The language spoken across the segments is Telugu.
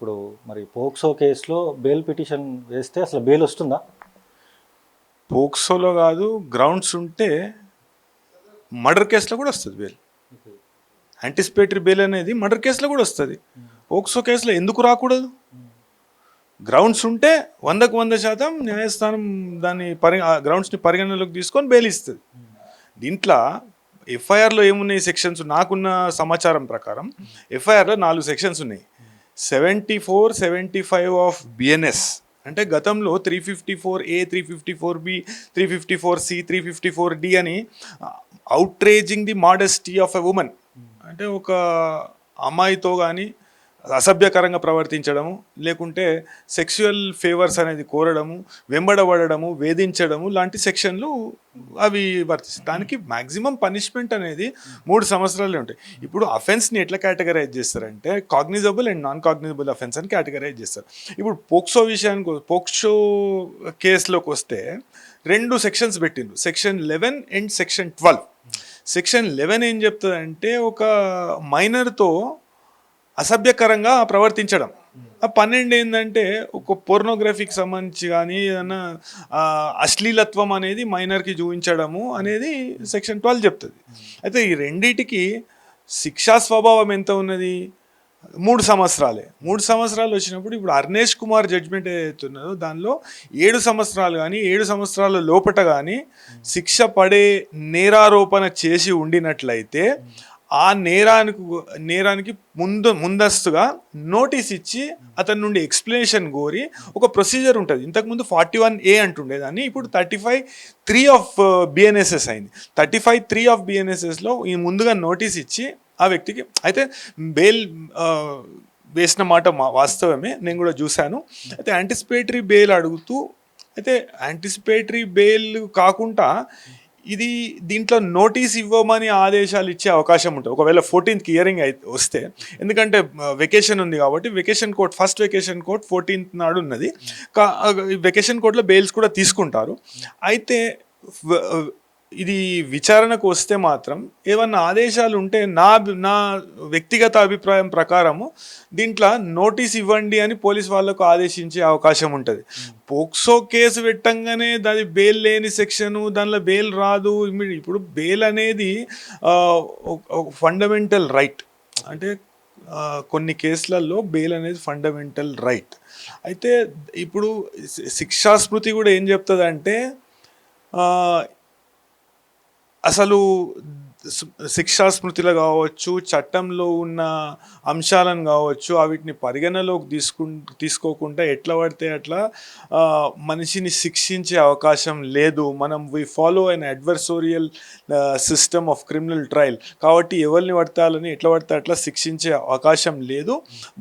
ఇప్పుడు మరి పోక్సో కేసులో బెయిల్ పిటిషన్ వేస్తే అసలు బెయిల్ వస్తుందా? పోక్సోలో కాదు, గ్రౌండ్స్ ఉంటే మర్డర్ కేసులో కూడా వస్తుంది బెయిల్. యాంటిసిపేటరీ బెయిల్ అనేది మర్డర్ కేసులో కూడా వస్తుంది. పోక్సో కేసులో ఎందుకు రాకూడదు? గ్రౌండ్స్ ఉంటే 100% న్యాయస్థానం దాన్ని గ్రౌండ్స్ని పరిగణనలోకి తీసుకొని బెయిల్ ఇస్తుంది. దీంట్లో ఎఫ్ఐఆర్లో ఏమున్నాయి సెక్షన్స్? నాకున్న సమాచారం ప్రకారం ఎఫ్ఐఆర్లో 4 సెక్షన్స్ ఉన్నాయి. 74, 75 ఆఫ్ బిఎన్ఎస్ అంటే గతంలో 354A, 354B, 354C, 354D అని outraging the modesty of a women అంటే ఒక అమ్మాయితో కానీ అసభ్యకరంగా ప్రవర్తించడము, లేకుంటే సెక్సువల్ ఫేవర్స్ అనేది కోరడము, వెంబడబడము, వేధించడము లాంటి సెక్షన్లు అవి వర్తిస్తాయి. దానికి మ్యాక్సిమం పనిష్మెంట్ అనేది 3 సంవత్సరాలే ఉంటాయి. ఇప్పుడు అఫెన్స్ని ఎట్లా కేటగరైజ్ చేస్తారంటే cognisable and non cognizable offence అని కేటగరైజ్ చేస్తారు. ఇప్పుడు పోక్సో కేసులోకి వస్తే 2 సెక్షన్స్ పెట్టిండ్రు, సెక్షన్ 11 అండ్ సెక్షన్ 12. సెక్షన్ 11 ఏం చెప్తుందంటే ఒక మైనర్తో అసభ్యకరంగా ప్రవర్తించడం. 12 ఏంటంటే ఒక పోర్నోగ్రఫీకి సంబంధించి కానీ ఏదైనా అశ్లీలత్వం అనేది మైనర్కి చూపించడము అనేది సెక్షన్ 12 చెప్తుంది. అయితే ఈ రెండిటికి శిక్షా స్వభావం ఎంత ఉన్నది? 3 సంవత్సరాలే. 3 సంవత్సరాలు వచ్చినప్పుడు ఇప్పుడు అర్నేష్ కుమార్ జడ్జిమెంట్ ఏదైతే ఉన్నదో దానిలో 7 సంవత్సరాలు కానీ 7 సంవత్సరాల లోపట కానీ శిక్ష పడే నేరారోపణ చేసి ఉండినట్లయితే ఆ నేరానికి ముందస్తుగా నోటీస్ ఇచ్చి అతని నుండి ఎక్స్ప్లెనేషన్ కోరి ఒక ప్రొసీజర్ ఉంటుంది. ఇంతకుముందు 41A అంటుండేదాన్ని, ఇప్పుడు 35(3) ఆఫ్ బిఎన్ఎస్ఎస్ అయింది. 35(3) ఆఫ్ బిఎన్ఎస్ఎస్లో ఈ ముందుగా నోటీస్ ఇచ్చి ఆ వ్యక్తికి అయితే బెయిల్ వేసిన మాట వాస్తవమే, నేను కూడా చూశాను. అయితే యాంటిసిపేటరీ బెయిల్ అడుగుతూ అయితే యాంటిసిపేటరీ బెయిల్ కాకుండా ఇది దీంట్లో నోటీస్ ఇవ్వమని ఆదేశాలు ఇచ్చే అవకాశం ఉంటుంది ఒకవేళ 14th హియరింగ్ వస్తే. ఎందుకంటే వెకేషన్ ఉంది కాబట్టి vacation court, first vacation court 14th నాడు ఉన్నది. వెకేషన్ కోర్టులో బెయిల్స్ కూడా తీసుకుంటారు. అయితే ఇది విచారణకు వస్తే మాత్రం ఏమన్నా ఆదేశాలు ఉంటే నా వ్యక్తిగత అభిప్రాయం ప్రకారము దీంట్లో నోటీస్ ఇవ్వండి అని పోలీస్ వాళ్ళకు ఆదేశించే అవకాశం ఉంటుంది. పోక్సో కేసు పెట్టంగానే దాని బెయిల్ లేని సెక్షను, దానిలో బెయిల్ రాదు. ఇప్పుడు బెయిల్ అనేది ఫండమెంటల్ రైట్. అంటే కొన్ని కేసులలో బెయిల్ అనేది ఫండమెంటల్ రైట్. అయితే ఇప్పుడు శిక్షాస్మృతి కూడా ఏం చెప్తుంది అంటే అసలు శిక్షా స్మృతిలో కావచ్చు, చట్టంలో ఉన్న అంశాలను కావచ్చు, వీటిని పరిగణలోకి తీసుకోకుండా ఎట్లా పడితే అట్లా మనిషిని శిక్షించే అవకాశం లేదు. మనం we follow an adversarial system of criminal trial కాబట్టి ఎవరిని పడతాలని ఎట్లా పడితే అట్లా శిక్షించే అవకాశం లేదు.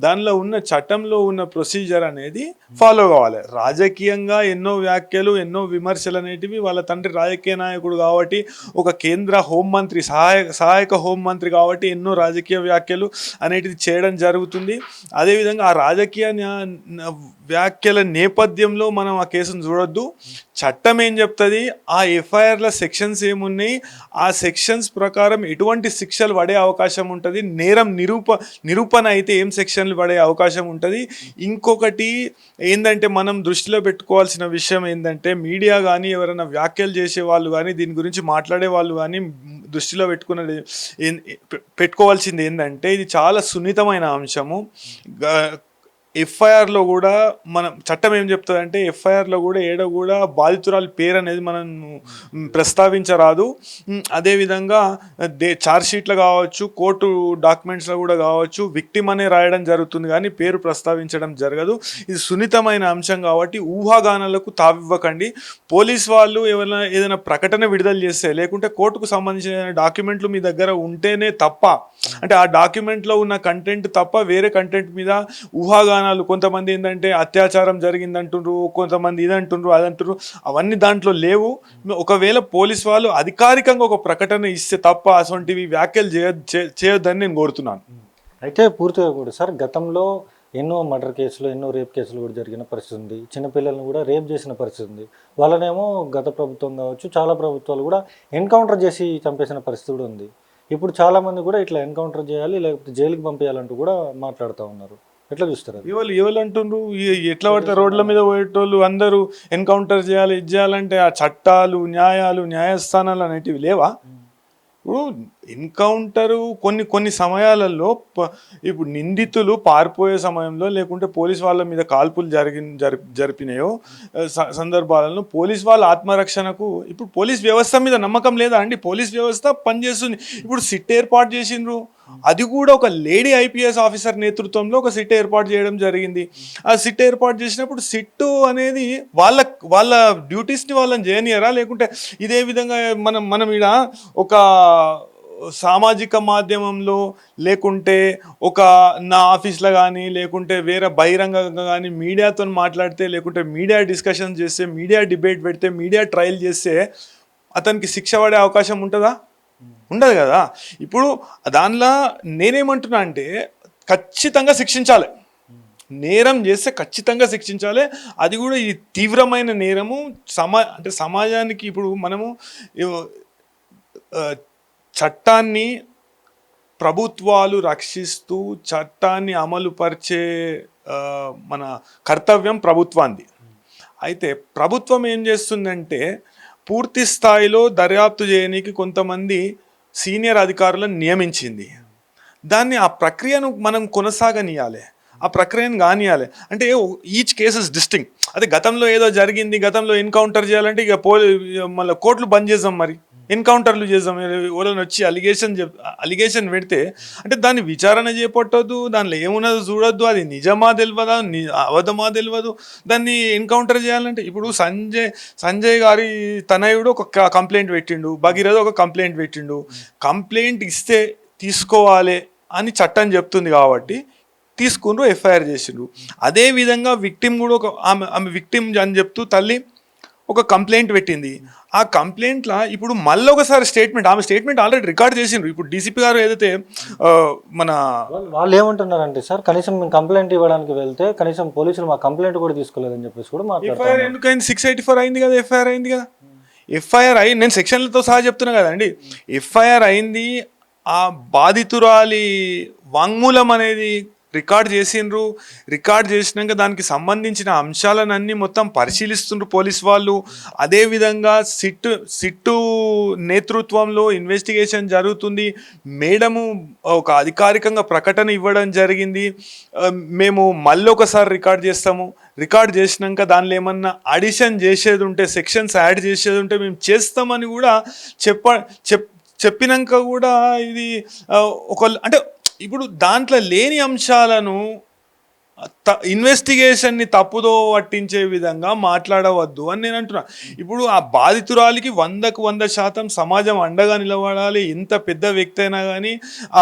దానిలో ఉన్న చట్టంలో ఉన్న ప్రొసీజర్ అనేది ఫాలో కావాలి. రాజకీయంగా ఎన్నో వ్యాఖ్యలు, ఎన్నో విమర్శలు అనేటివి, వాళ్ళ తండ్రి రాజకీయ నాయకుడు కాబట్టి ఒక కేంద్ర హోంమంత్రి, సహాయక హోంమంత్రి కాబట్టి ఎన్నో రాజకీయ వ్యాఖ్యలు అనేటిది చేయడం జరుగుతుంది. అదేవిధంగా ఆ రాజకీయ వ్యాఖ్యల నేపథ్యంలో మనం ఆ కేసును చూడొద్దు. చట్టం ఏం చెప్తుంది, ఆ ఎఫ్ఐఆర్ల సెక్షన్స్ ఏమున్నాయి, ఆ సెక్షన్స్ ప్రకారం ఎటువంటి శిక్షలు పడే అవకాశం ఉంటుంది, నేరం నిరూపణ అయితే ఏం సెక్షన్లు పడే అవకాశం ఉంటుంది. ఇంకొకటి ఏంటంటే మనం దృష్టిలో పెట్టుకోవాల్సిన విషయం ఏంటంటే మీడియా కానీ ఎవరైనా వ్యాఖ్యలు చేసే వాళ్ళు కానీ దీని గురించి మాట్లాడే వాళ్ళు కానీ దృష్టిలో పెట్టుకోవాల్సింది ఏంటంటే ఇది చాలా సున్నితమైన అంశము. ఎఫ్ఐఆర్లో కూడా మనం చట్టం ఏం చెప్తుందంటే ఎఫ్ఐఆర్లో కూడా బాధితురాలి పేరు అనేది మనం ప్రస్తావించరాదు. అదేవిధంగా ఛార్జ్షీట్లో కావచ్చు, కోర్టు డాక్యుమెంట్స్లో కూడా కావచ్చు విక్టిమ్ అనే రాయడం జరుగుతుంది కానీ పేరు ప్రస్తావించడం జరగదు. ఇది సున్నితమైన అంశం కాబట్టి ఊహాగానాలకు తావివ్వకండి. పోలీస్ వాళ్ళు ఏదైనా ప్రకటన విడుదల చేస్తే లేకుంటే కోర్టుకు సంబంధించిన డాక్యుమెంట్లు మీ దగ్గర ఉంటేనే తప్ప, అంటే ఆ డాక్యుమెంట్లో ఉన్న కంటెంట్ తప్ప వేరే కంటెంట్ మీద ఊహాగానాలు, కొంతమంది ఏంటంటే అత్యాచారం జరిగిందంటుండ్రు, కొంతమంది ఇదంటుండ్రు అదంటుండ్రు, అవన్నీ దాంట్లో లేవు. ఒకవేళ పోలీస్ వాళ్ళు అధికారికంగా ఒక ప్రకటన ఇస్తే తప్ప అటువంటివి వ్యాఖ్యలు చేయొద్దని నేను కోరుతున్నాను. అయితే పూర్తిగా కూడా సార్ గతంలో ఎన్నో మర్డర్ కేసులు, ఎన్నో రేప్ కేసులు కూడా జరిగిన పరిస్థితి ఉంది. చిన్నపిల్లలను కూడా రేప్ చేసిన పరిస్థితి ఉంది. వాళ్ళనేమో గత ప్రభుత్వం కావచ్చు, చాలా ప్రభుత్వాలు కూడా ఎన్కౌంటర్ చేసి చంపేసిన పరిస్థితి కూడా ఉంది. ఇప్పుడు చాలామంది కూడా ఇట్లా ఎన్కౌంటర్ చేయాలి లేకపోతే జైలుకి పంపించాలంటూ కూడా మాట్లాడుతూ ఉన్నారు. ఎట్లా చూస్తారు అది? ఎవరు అంటుండ్రు ఎట్లా పడితే రోడ్ల మీద పోయేటోళ్ళు అందరూ ఎన్కౌంటర్ చేయాలి, ఇది చేయాలంటే ఆ చట్టాలు, న్యాయాలు, న్యాయస్థానాలు అనేటివి లేవా? ఇప్పుడు ఎన్కౌంటరు కొన్ని సమయాలలో ఇప్పుడు నిందితులు పారిపోయే సమయంలో లేకుంటే పోలీస్ వాళ్ళ మీద కాల్పులు జరిపినాయో సందర్భాలలో పోలీస్ వాళ్ళ ఆత్మరక్షణకు ఇప్పుడు పోలీస్ వ్యవస్థ మీద నమ్మకం లేదా అండి? పోలీస్ వ్యవస్థ పనిచేస్తుంది. ఇప్పుడు సిట్ ఏర్పాటు చేసిండ్రు, అది కూడా ఒక లేడీ ఐపీఎస్ ఆఫీసర్ నేతృత్వంలో ఒక సిట్ ఏర్పాటు చేయడం జరిగింది. ఆ సిట్ ఏర్పాటు చేసినప్పుడు సిట్ అనేది వాళ్ళ డ్యూటీస్ని వాళ్ళని చేయనియరా? లేకుంటే ఇదే విధంగా మనం ఈడ ఒక సామాజిక మాధ్యమంలో లేకుంటే ఒక నా ఆఫీస్లో కానీ లేకుంటే వేరే బహిరంగంగా కానీ మీడియాతో మాట్లాడితే లేకుంటే మీడియా డిస్కషన్ చేస్తే, మీడియా డిబేట్ పెడితే, మీడియా ట్రయల్ చేస్తే అతనికి శిక్ష పడే అవకాశం ఉంటుందా? ఉండదు కదా. ఇప్పుడు దానిలో నేనేమంటున్నా అంటే ఖచ్చితంగా శిక్షించాలి, నేరం చేస్తే ఖచ్చితంగా శిక్షించాలి. అది కూడా ఈ తీవ్రమైన నేరము అంటే సమాజానికి ఇప్పుడు మనము చట్టాన్ని ప్రభుత్వాలు రక్షిస్తూ చట్టాన్ని అమలు పరిచే మన కర్తవ్యం ప్రభుత్వాన్ని. అయితే ప్రభుత్వం ఏం చేస్తుందంటే పూర్తి స్థాయిలో దర్యాప్తు చేయడానికి కొంతమంది సీనియర్ అధికారులను నియమించింది. దాన్ని ఆ ప్రక్రియను మనం కొనసాగనియాలి, ఆ ప్రక్రియను కానియాలి. అంటే ఈచ్ కేసెస్ డిస్టింక్ట్. అదే గతంలో ఏదో జరిగింది, గతంలో ఎన్కౌంటర్ చేయాలంటే ఇక మళ్ళీ కోర్టులు బంద్ చేద్దాం, మరి ఎన్కౌంటర్లు చేద్దాం. ఎవరైనా వచ్చి అలిగేషన్ పెడితే అంటే దాన్ని విచారణ చేపట్టొద్దు, దానిలో ఏమున్నదో చూడొద్దు, అది నిజమా తెలియదా, అబద్ధమా తెలియదు, దాన్ని ఎన్కౌంటర్ చేయాలంటే. ఇప్పుడు సంజయ్ గారి తనయుడు ఒక కంప్లైంట్ పెట్టిండు, భగీరథ ఒక కంప్లైంట్ పెట్టిండు. కంప్లైంట్ ఇస్తే తీసుకోవాలి అని చట్టం చెప్తుంది కాబట్టి తీసుకుండ్రు, ఎఫ్ఐఆర్ చేసిండ్రు. అదేవిధంగా విక్టిమ్ కూడా ఆమె విక్టిమ్ అని చెప్తూ తల్లి ఒక కంప్లైంట్ పెట్టింది. ఆ కంప్లైంట్లో ఇప్పుడు మళ్ళీ ఒకసారి ఆమె స్టేట్మెంట్ ఆల్రెడీ రికార్డ్ చేసిండ్రు. ఇప్పుడు డీసీపీ గారు ఏదైతే మన వాళ్ళు ఏమంటున్నారంటే సార్, కనీసం మేము కంప్లైంట్ ఇవ్వడానికి వెళ్తే కనీసం పోలీసులు మా కంప్లైంట్ కూడా తీసుకోలేదని చెప్పేసి కూడా మాట్లాడుతున్నారు. ఎఫ్ఐఆర్ ఎందుకైంది? 684 అయింది కదా, ఎఫ్ఐఆర్ అయింది కదా. ఎఫ్ఐఆర్ అయ్యి నేను సెక్షన్లతో సహా చెప్తున్నా కదండి. ఎఫ్ఐఆర్ అయింది, ఆ బాధితురాలి వాంగ్మూలం అనేది రికార్డ్ చేసిండ్రు. రికార్డ్ చేసినాక దానికి సంబంధించిన అంశాలన్నీ మొత్తం పరిశీలిస్తుండ్రు పోలీస్ వాళ్ళు. అదేవిధంగా సిట్టు నేతృత్వంలో ఇన్వెస్టిగేషన్ జరుగుతుంది. మేడము ఒక అధికారికంగా ప్రకటన ఇవ్వడం జరిగింది, మేము మళ్ళీ ఒకసారి రికార్డ్ చేస్తాము, రికార్డ్ చేసినాక దానిలో ఏమన్నా అడిషన్ చేసేది ఉంటే, సెక్షన్స్ యాడ్ చేసేది ఉంటే మేము చేస్తామని కూడా చెప్పినాక కూడా ఇది అంటే ఇప్పుడు దాంట్లో లేని అంశాలను ఇన్వెస్టిగేషన్ని తప్పుదో పట్టించే విధంగా మాట్లాడవద్దు అని నేను అంటున్నా. ఇప్పుడు ఆ బాధితురాలికి 100% సమాజం అండగా నిలబడాలి. ఎంత పెద్ద వ్యక్తి అయినా కానీ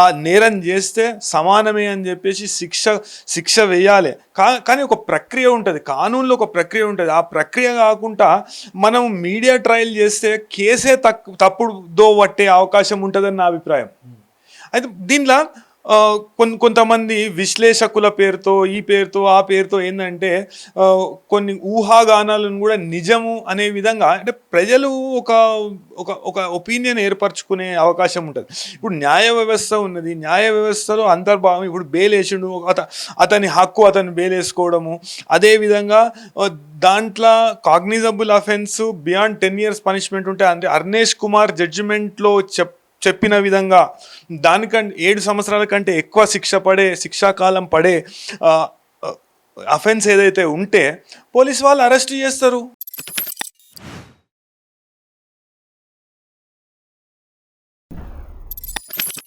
ఆ నేరం చేస్తే సమానమే అని చెప్పేసి శిక్ష వేయాలి. కానీ ఒక ప్రక్రియ ఉంటుంది, కానూన్లో ఒక ప్రక్రియ ఉంటుంది. ఆ ప్రక్రియ కాకుండా మనం మీడియా ట్రయల్ చేస్తే కేసే తప్పుదో పట్టే అవకాశం ఉంటుందని నా అభిప్రాయం. అయితే దీనిలో కొంతమంది విశ్లేషకుల పేరుతో ఈ పేరుతో ఆ పేరుతో ఏంటంటే కొన్ని ఊహాగానాలను కూడా నిజము అనే విధంగా అంటే ప్రజలు ఒక ఒపీనియన్ ఏర్పరచుకునే అవకాశం ఉంటుంది. ఇప్పుడు న్యాయ వ్యవస్థ ఉన్నది, న్యాయ వ్యవస్థలో అంతర్భాగం ఇప్పుడు బెయిల్ వేసిండు, అతని హక్కు అతను బెయిల్ వేసుకోవడము. అదేవిధంగా దాంట్లో cognizable offence beyond 10 years punishment ఉంటే అంటే అర్నేష్ కుమార్ జడ్జిమెంట్లో చెప్పిన విధంగా దానికంటే 7 సంవత్సరాల కంటే ఎక్కువ శిక్షాకాలం పడే అఫెన్స్ ఏదైతే ఉంటే పోలీస్ వాళ్ళు అరెస్ట్ చేస్తారు.